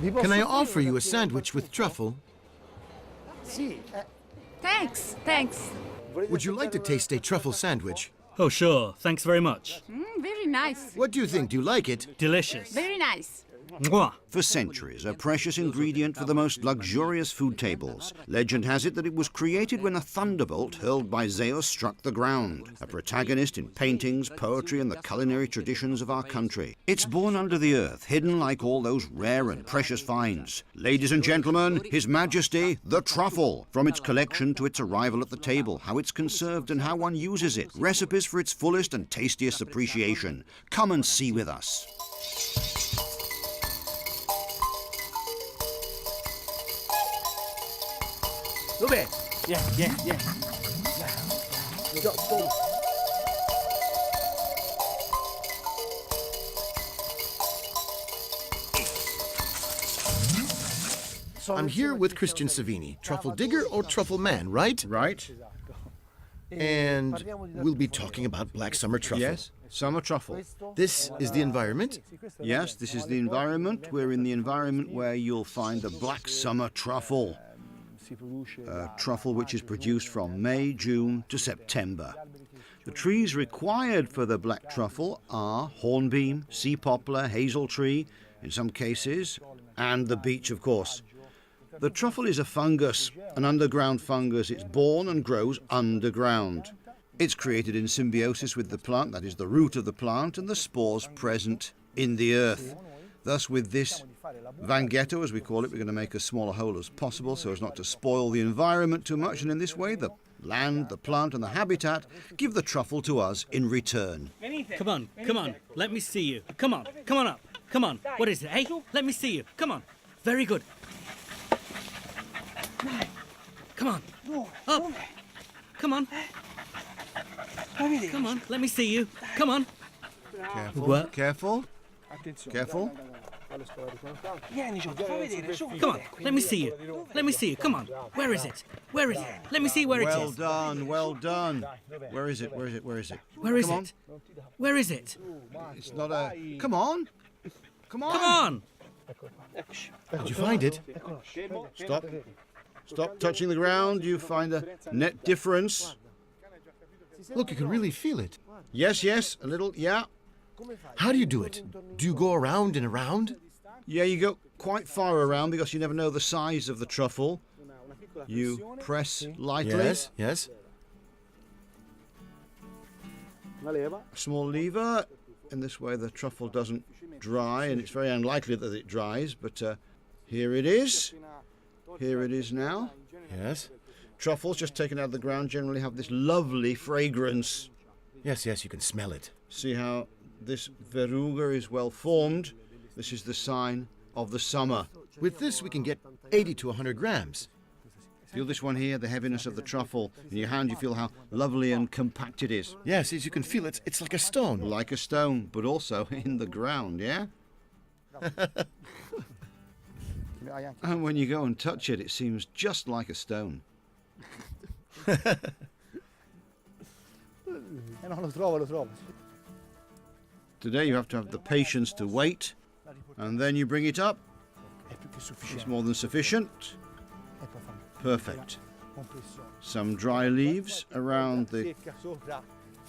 Can I offer you a sandwich with truffle? Thanks, thanks. Would you like to taste a truffle sandwich? Oh, sure. Thanks very much. Very nice. What do you think? Do you like it? Delicious. Very nice. Mwah. For centuries, a precious ingredient for the most luxurious food tables. Legend has it that it was created when a thunderbolt hurled by Zeus struck the ground, a protagonist in paintings, poetry, and the culinary traditions of our country. It's born under the earth, hidden like all those rare and precious finds. Ladies and gentlemen, His Majesty, the truffle. From its collection to its arrival at the table, how it's conserved and how one uses it. Recipes for its fullest and tastiest appreciation. Come and see with us. Dov'è? Yeah. I'm here with Christian Savini, truffle digger or truffle man, right? Right? And we'll be talking about black summer truffle. Yes, summer truffle. This is the environment. Yes, this is the environment. We're in the environment where you'll find the black summer truffle. Truffle which is produced from May, June to September. The trees required for the black truffle are hornbeam, sea poplar, hazel tree, in some cases, and the beech, of course. The truffle is a fungus, an underground fungus. It's born and grows underground. It's created in symbiosis with the plant, that is the root of the plant, and the spores present in the earth. Thus, with this vanghetto, as we call it, we're going to make as small a hole as possible so as not to spoil the environment too much, and in this way the land, the plant and the habitat give the truffle to us in return. Come on. Let me see you. Come on up. Come on. What is it, hey? Let me see you. Come on. Very good. Come on. Up. Come on. Come on. Let me see you. Come on. Careful, What? careful, careful. Come on. Let me see you. Let me see you. Come on. Where is it? Where is it? Let me see where it Well is. done, well done. Where is it, where is it, where is it? Where is Come on. it? Where is it? It's not a... Come on. Come on. Come on. Did you find it? Stop. Stop touching the ground. You find a net difference. Look, you can really feel it. Yes, a little, yeah. How do you do it? Do you go around and around? Yeah, you go quite far around because you never know the size of the truffle. You press lightly. Yes. A small lever. In this way the truffle doesn't dry, and it's very unlikely that it dries, but here it is. Here it is now. Yes. Truffles just taken out of the ground generally have this lovely fragrance. Yes, you can smell it. See how this verruga is well formed? This is the sign of the summer. With this, we can get 80 to 100 grams. Feel this one here, the heaviness of the truffle. In your hand you feel how lovely and compact it is. Yes, as you can feel it, it's like a stone. Like a stone, but also in the ground, yeah? And when you go and touch it, it seems just like a stone. Today you have to have the patience to wait, and then you bring it up. It's more than sufficient. Perfect. Some dry leaves around the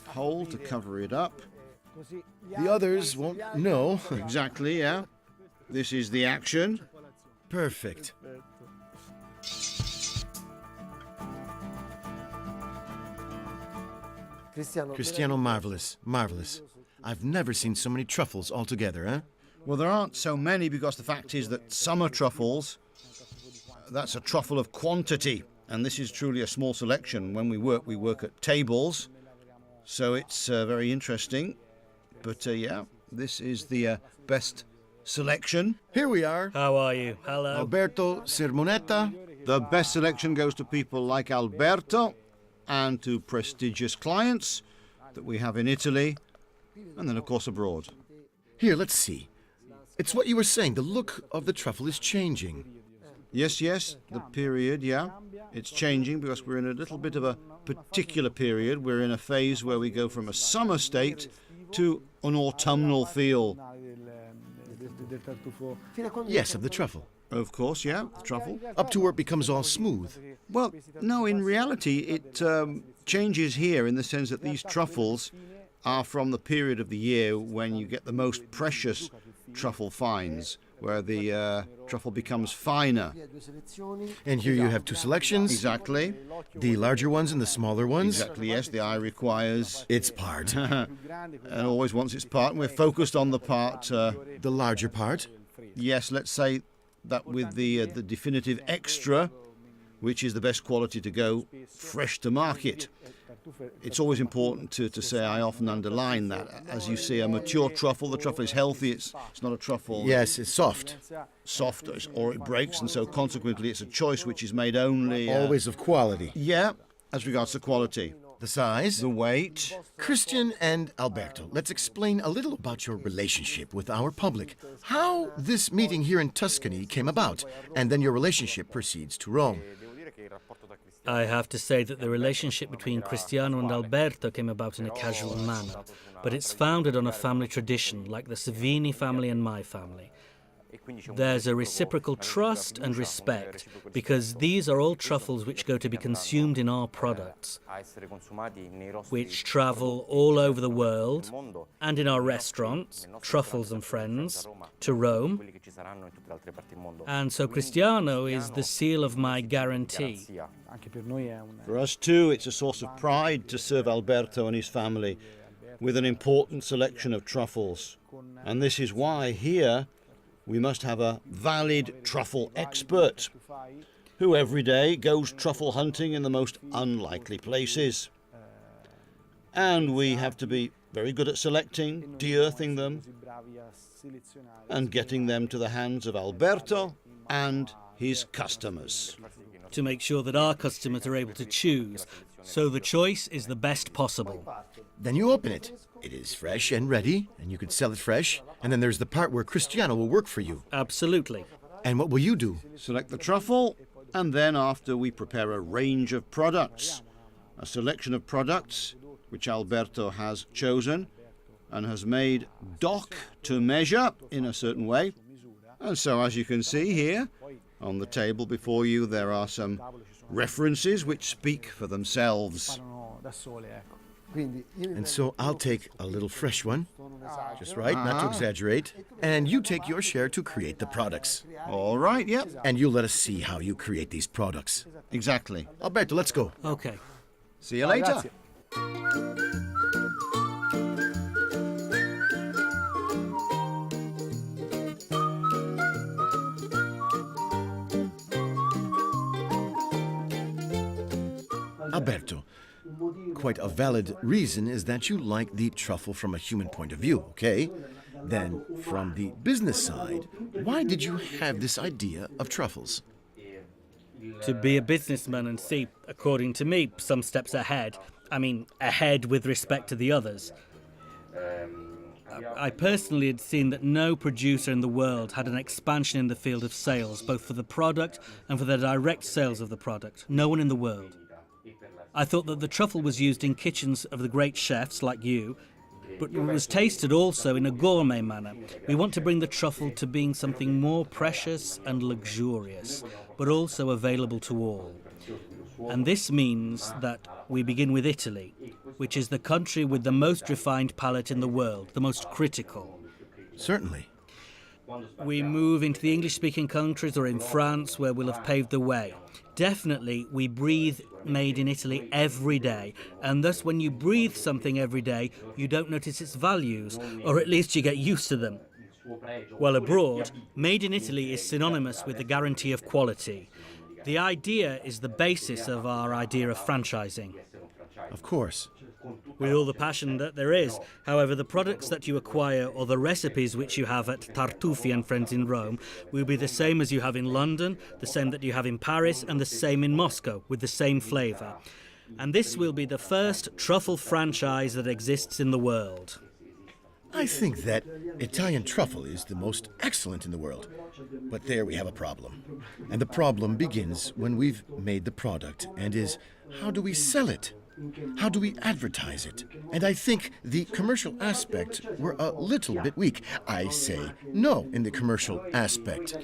hole to cover it up. The others won't know. Exactly, yeah. This is the action. Perfect. Cristiano, marvelous. I've never seen so many truffles all together, huh? Well, there aren't so many because the fact is that summer truffles, that's a truffle of quantity, and this is truly a small selection. When we work at tables, so it's very interesting. But yeah, this is the best selection. Here we are. How are you? Hello. Alberto Sermonetta. The best selection goes to people like Alberto and to prestigious clients that we have in Italy and then, of course, abroad. Here, let's see. It's what you were saying. The look of the truffle is changing. Yes, the period, yeah. It's changing because we're in a little bit of a particular period. We're in a phase where we go from a summer state to an autumnal feel. Yes, of the truffle. Of course, yeah, the truffle. Up to where it becomes all smooth. Well, no, in reality, it changes here in the sense that these truffles are from the period of the year when you get the most precious truffle fines, where the truffle becomes finer. And here you have two selections. Exactly. The larger ones and the smaller ones. Exactly, yes, the eye requires Its part. and always wants its part, and we're focused on the part, The larger part. yes, let's say that with the definitive extra, which is the best quality to go fresh to market. It's always important to say, I often underline that. As you see, a mature truffle, the truffle is healthy, it's not a truffle Yes, it's soft. soft or it breaks, and so consequently it's a choice which is made only... Always of quality. Yeah, as regards to quality. The size. The weight. Christian and Alberto, let's explain a little about your relationship with our public. How this meeting here in Tuscany came about, and then your relationship proceeds to Rome. I have to say that the relationship between Cristiano and Alberto came about in a casual manner, but it's founded on a family tradition, like the Savini family and my family. There's a reciprocal trust and respect, because these are all truffles which go to be consumed in our products, which travel all over the world, and in our restaurants, Truffles&Friends, to Rome. And so Cristiano is the seal of my guarantee. For us too, it's a source of pride to serve Alberto and his family with an important selection of truffles. And this is why here we must have a valid truffle expert who every day goes truffle hunting in the most unlikely places. And we have to be very good at selecting, de-earthing them, and getting them to the hands of Alberto and his customers. To make sure that our customers are able to choose, so the choice is the best possible. Then you open it. It is fresh and ready, and you could sell it fresh. And then there's the part where Cristiano will work for you. Absolutely. And what will you do? Select the truffle, and then after we prepare a range of products. A selection of products which Alberto has chosen and has made doc to measure in a certain way. And so as you can see here, on the table before you, there are some references which speak for themselves. And so I'll take a little fresh one, just right, not to exaggerate, and you take your share to create the products. All right, yep, And you let us see how you create these products. exactly. Alberto, let's go. Okay. See you later. Alberto, quite a valid reason is that you like the truffle from a human point of view, okay? Then, from the business side, why did you have this idea of truffles? To be a businessman and see, according to me, some steps ahead. I mean, ahead with respect to the others. I personally had seen that no producer in the world had an expansion in the field of sales, both for the product and for the direct sales of the product. No one in the world. I thought that the truffle was used in kitchens of the great chefs like you, but it was tasted also in a gourmet manner. We want to bring the truffle to being something more precious and luxurious, but also available to all. And this means that we begin with Italy, which is the country with the most refined palate in the world, the most critical. Certainly. We move into the English-speaking countries or in France, where we'll have paved the way. Definitely, we breathe made in Italy every day, and thus when you breathe something every day, you don't notice its values, or at least you get used to them. While abroad, made in Italy is synonymous with the guarantee of quality. The idea is the basis of our idea of franchising. Of course. With all the passion that there is. However, the products that you acquire or the recipes which you have at Tartufi&Friends in Rome will be the same as you have in London, the same that you have in Paris, and the same in Moscow, with the same flavour. And this will be the first truffle franchise that exists in the world. I think that Italian truffle is the most excellent in the world. But there we have a problem. And the problem begins when we've made the product, and is, how do we sell it? How do we advertise it? And I think the commercial aspect were a little bit weak. I say no in the commercial aspect.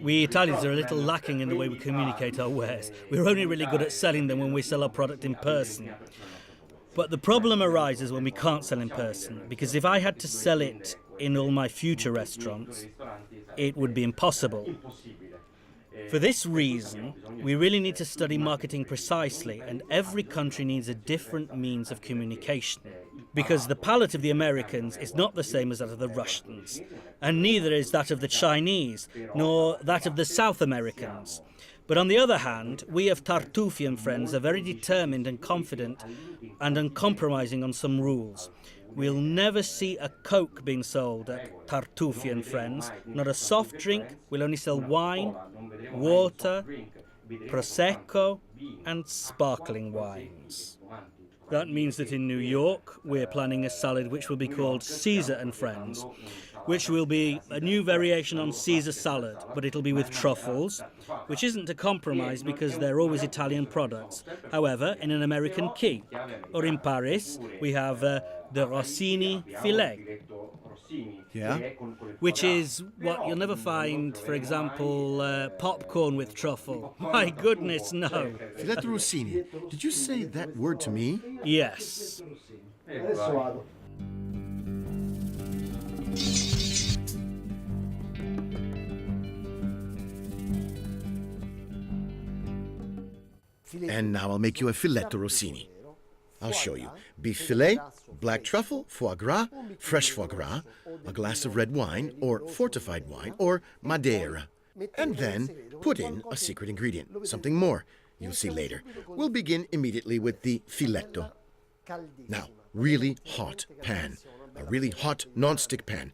We Italians are a little lacking in the way we communicate our wares. We're only really good at selling them when we sell our product in person. But the problem arises when we can't sell in person, because if I had to sell it in all my future restaurants, it would be impossible. For this reason, we really need to study marketing precisely, and every country needs a different means of communication. Because the palate of the Americans is not the same as that of the Russians, and neither is that of the Chinese, nor that of the South Americans. But on the other hand, we of Tartufi&Friends are very determined and confident and uncompromising on some rules. We'll never see a Coke being sold at Tartufi&Friends, not a soft drink. We'll only sell wine, water, Prosecco, and sparkling wines. That means that in New York, we're planning a salad which will be called Caesar and Friends, which will be a new variation on Caesar salad, but it'll be with truffles, which isn't a compromise because they're always Italian products, however, in an American key. Or in Paris, we have the Rossini filet. Yeah? Which is what you'll never find, for example, popcorn with truffle. My goodness, no. Filetto Rossini, did you say that word to me? Yes. And now I'll make you a filetto Rossini. I'll show you. Beef fillet, black truffle, foie gras, fresh foie gras, a glass of red wine or fortified wine or Madeira. And then put in a secret ingredient, something more. You'll see later. We'll begin immediately with the filetto. Now, really hot pan. A really hot non-stick pan.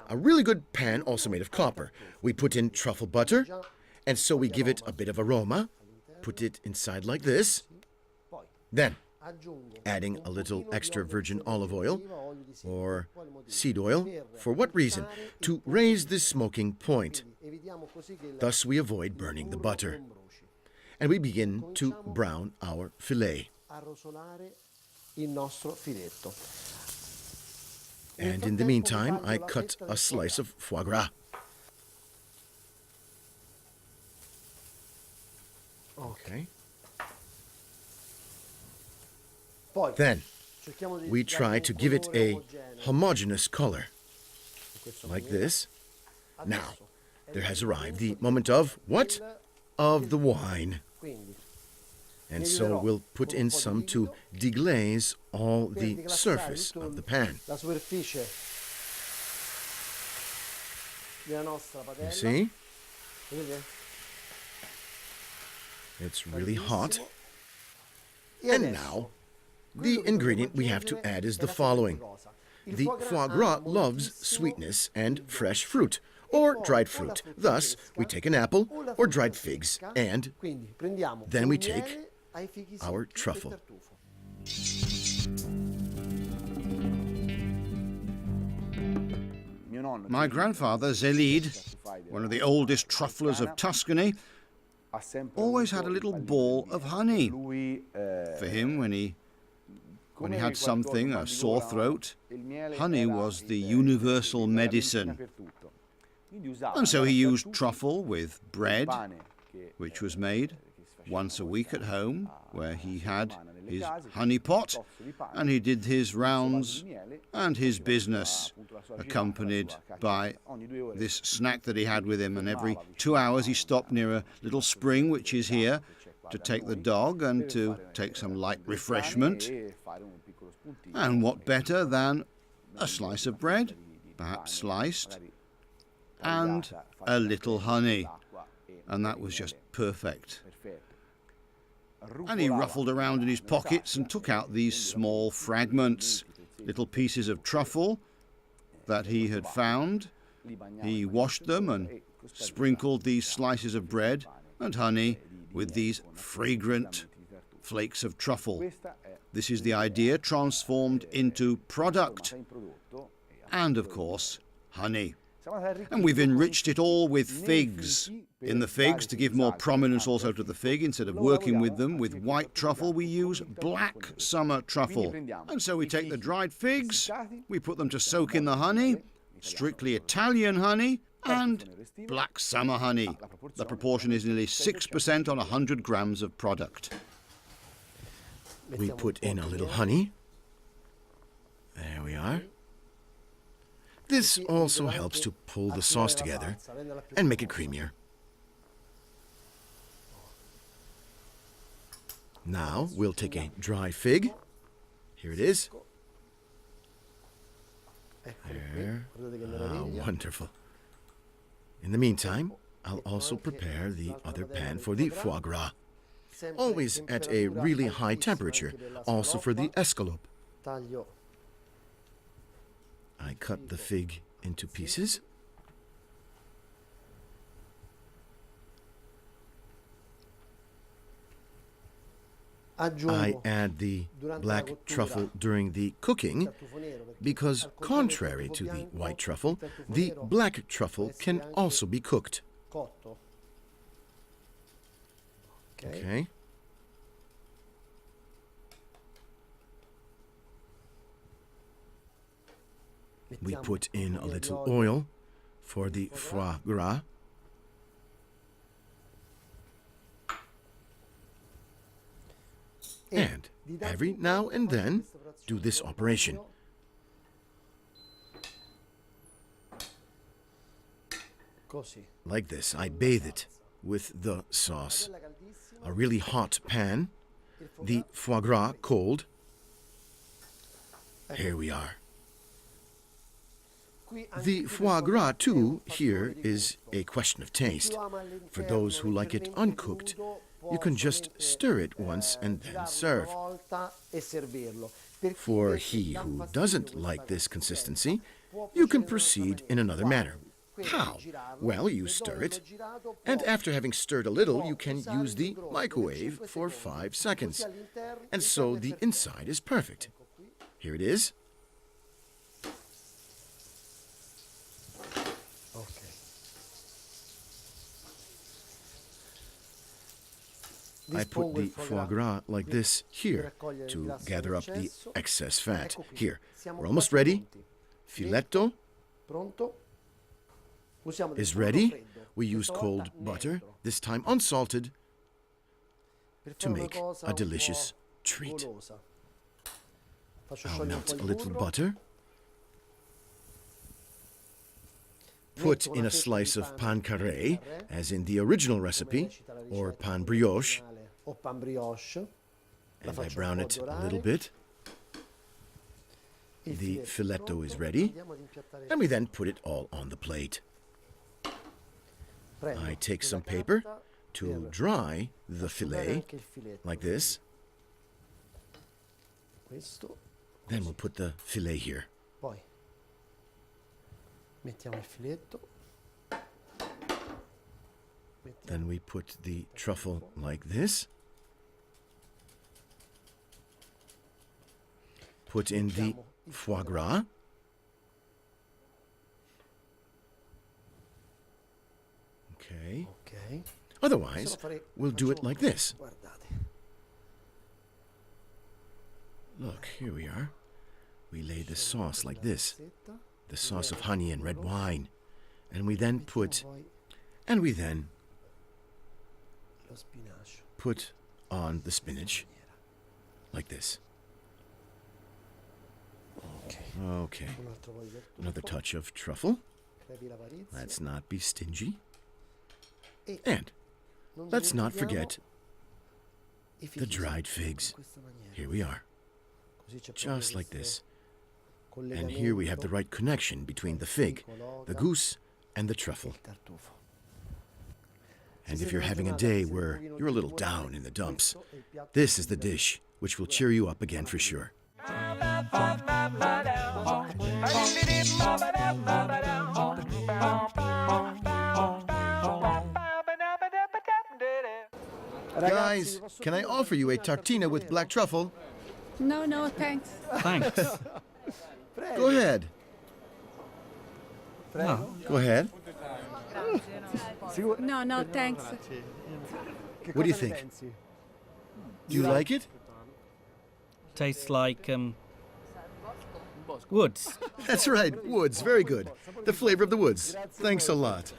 A really good pan also made of copper. We put in truffle butter, and so we give it a bit of aroma. Put it inside like this. Then, adding a little extra virgin olive oil or seed oil. For what reason? To raise the smoking point. Thus we avoid burning the butter. And we begin to brown our fillet. And in the meantime, I cut a slice of foie gras. Okay. Then we try to give it a homogeneous color, like this. Now, there has arrived the moment of what? Of the wine. And so we'll put in some to deglaze all the surface of the pan. You see? It's really hot. And now, the ingredient we have to add is the following. The foie gras loves sweetness and fresh fruit, or dried fruit. Thus, we take an apple or dried figs, and then we take our truffle. My grandfather, Zelid, one of the oldest trufflers of Tuscany, always had a little ball of honey. For him, when he had something, a sore throat, honey was the universal medicine. And so he used truffle with bread, which was made once a week at home, where he had his honey pot, and he did his rounds and his business, accompanied by this snack that he had with him. And every 2 hours he stopped near a little spring, which is here, to take the dog and to take some light refreshment. And what better than a slice of bread, perhaps sliced, and a little honey. And that was just perfect. And he ruffled around in his pockets and took out these small fragments, little pieces of truffle that he had found. He washed them and sprinkled these slices of bread and honey with these fragrant flakes of truffle. This is the idea transformed into product. And, of course, honey. And we've enriched it all with figs. In the figs, to give more prominence also to the fig, instead of working with them with white truffle, we use black summer truffle. And so we take the dried figs, we put them to soak in the honey, strictly Italian honey, and black summer honey. The proportion is nearly 6% on 100 grams of product. We put in a little honey. There we are. This also helps to pull the sauce together and make it creamier. Now we'll take a dry fig. Here it is. There. Ah, wonderful. In the meantime, I'll also prepare the other pan for the foie gras. Always at a really high temperature, also for the escalope. I cut the fig into pieces. I add the black truffle during the cooking because, contrary to the white truffle, the black truffle can also be cooked. Okay. We put in a little oil for the foie gras. And every now and then, do this operation. Like this, I bathe it with the sauce. A really hot pan, the foie gras cold. Here we are. The foie gras, too, here is a question of taste. For those who like it uncooked, you can just stir it once and then serve. For he who doesn't like this consistency, you can proceed in another manner. How? Well, you stir it, and after having stirred a little, you can use the microwave for 5 seconds. And so the inside is perfect. Here it is. I put the foie gras like this here to gather up the excess fat. Here, we're almost ready. Filetto is ready. We use cold butter, this time unsalted, to make a delicious treat. I'll melt a little butter. Put in a slice of pan carré, as in the original recipe, or pan brioche, and I brown it a little bit. The filetto is ready, and we then put it all on the plate. I take some paper to dry the fillet, like this. Then we'll put the fillet here. Then we put the truffle like this. Put in the foie gras. Okay. Otherwise, we'll do it like this. Look, here we are. We lay the sauce like this. The sauce of honey and red wine. And we then put on the spinach like this. Okay. Another touch of truffle. Let's not be stingy. And let's not forget the dried figs. Here we are. Just like this. And here we have the right connection between the fig, the goose, and the truffle. And if you're having a day where you're a little down in the dumps, this is the dish which will cheer you up again for sure. Guys, can I offer you a tartina with black truffle? No, thanks. Thanks. Go ahead. Oh, Go ahead. No, no, thanks. What do you think? Do you like it? tastes like, woods. That's right, woods. Very good. The flavor of the woods. Thanks a lot.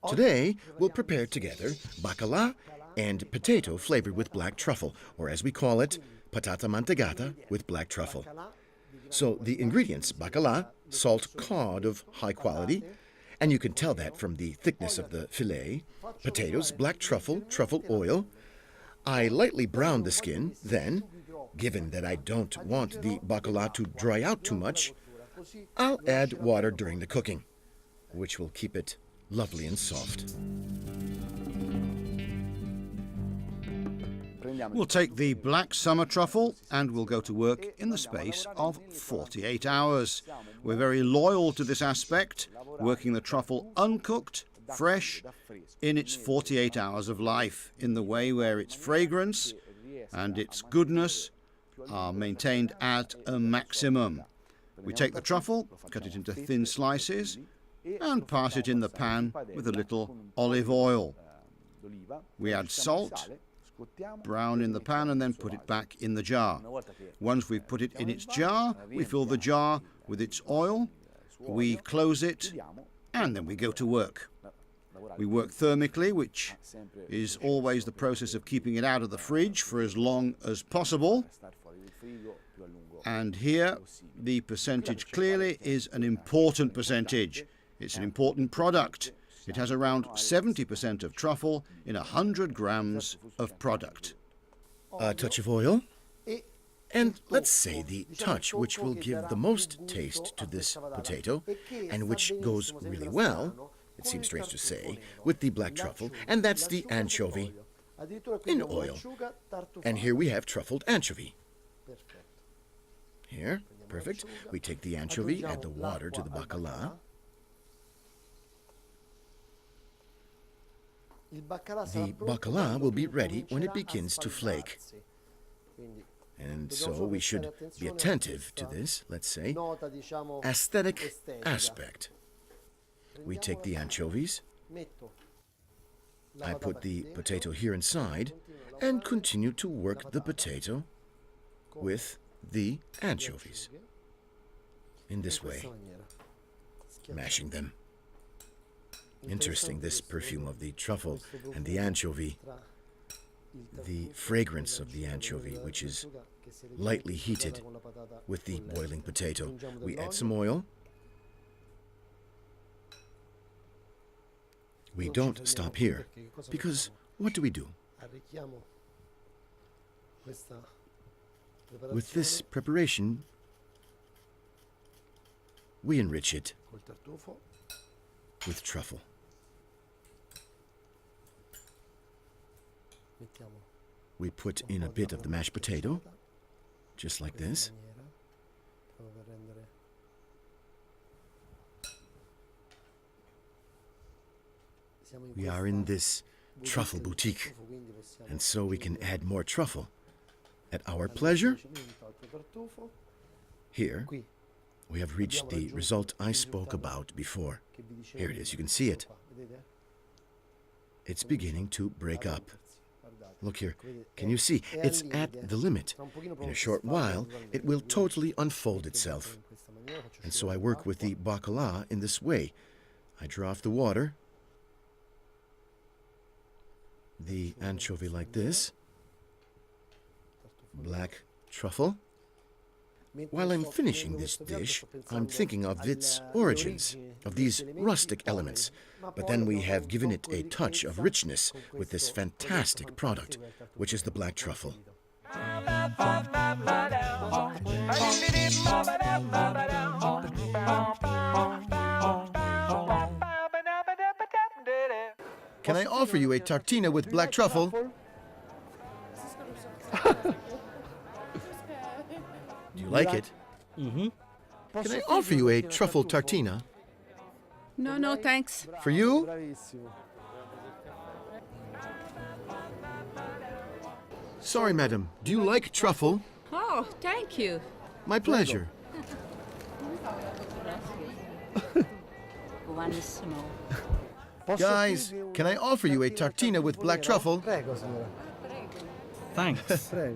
Today, we'll prepare together bacala and potato flavored with black truffle, or as we call it, patata manteigata with black truffle. So the ingredients, bacala, salt cod of high quality, and you can tell that from the thickness of the fillet, potatoes, black truffle, truffle oil. I lightly brown the skin, then, given that I don't want the bacala to dry out too much, I'll add water during the cooking, which will keep it lovely and soft. We'll take the black summer truffle and we'll go to work in the space of 48 hours. We're very loyal to this aspect, working the truffle uncooked, fresh, in its 48 hours of life, in the way where its fragrance and its goodness are maintained at a maximum. We take the truffle, cut it into thin slices, and pass it in the pan with a little olive oil. We add salt, brown in the pan, and then put it back in the jar. Once we've put it in its jar, we fill the jar with its oil, we close it, and then we go to work. We work thermically, which is always the process of keeping it out of the fridge for as long as possible. And here, the percentage clearly is an important percentage. It's an important product. It has around 70% of truffle in 100 grams of product. A touch of oil, and let's say the touch which will give the most taste to this potato, and which goes really well, it seems strange to say, with the black truffle, and that's the anchovy in oil. And here we have truffled anchovy. Here, perfect. We take the anchovy, add the water to the bacala. The bacala will be ready when it begins to flake. And so we should be attentive to this, let's say, aesthetic aspect. We take the anchovies, I put the potato here inside, and continue to work the potato with the anchovies. In this way, mashing them. Interesting, this perfume of the truffle and the anchovy, the fragrance of the anchovy, which is lightly heated with the boiling potato. We add some oil. We don't stop here, because what do? With this preparation, we enrich it with truffle. We put in a bit of the mashed potato, just like this. We are in this truffle boutique, and so we can add more truffle at our pleasure. Here, we have reached the result I spoke about before. Here it is, you can see it. It's beginning to break up. Look here, can you see? It's at the limit. In a short while, it will totally unfold itself. And so I work with the bacala in this way. I draw off the water, the anchovy like this, black truffle. While I'm finishing this dish, I'm thinking of its origins, of these rustic elements. But then we have given it a touch of richness with this fantastic product, which is the black truffle. Can I offer you a tartina with black truffle? Do you like it? Mm-hmm. Can I offer you a truffle tartina? No, no, thanks. For you? Sorry, madam. Do you like truffle? Oh, thank you. My pleasure. Buonissimo. Guys, can I offer you a tartina with black truffle? Prego, signora. Thanks. Prego.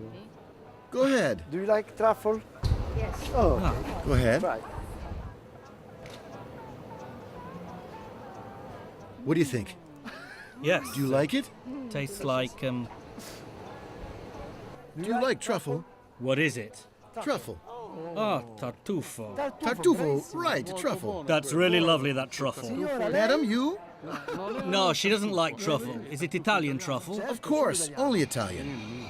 Go ahead. Do you like truffle? Yes. Oh, Ah, Go ahead. try. What do you think? yes. Do you like it? Tastes like, Do you like truffle? what is it? Truffle. Ah, tartufo. Tartufo, right, truffle. That's really lovely, that truffle. Madam, you? No, she doesn't like truffle. Is it Italian truffle? Of course, only Italian.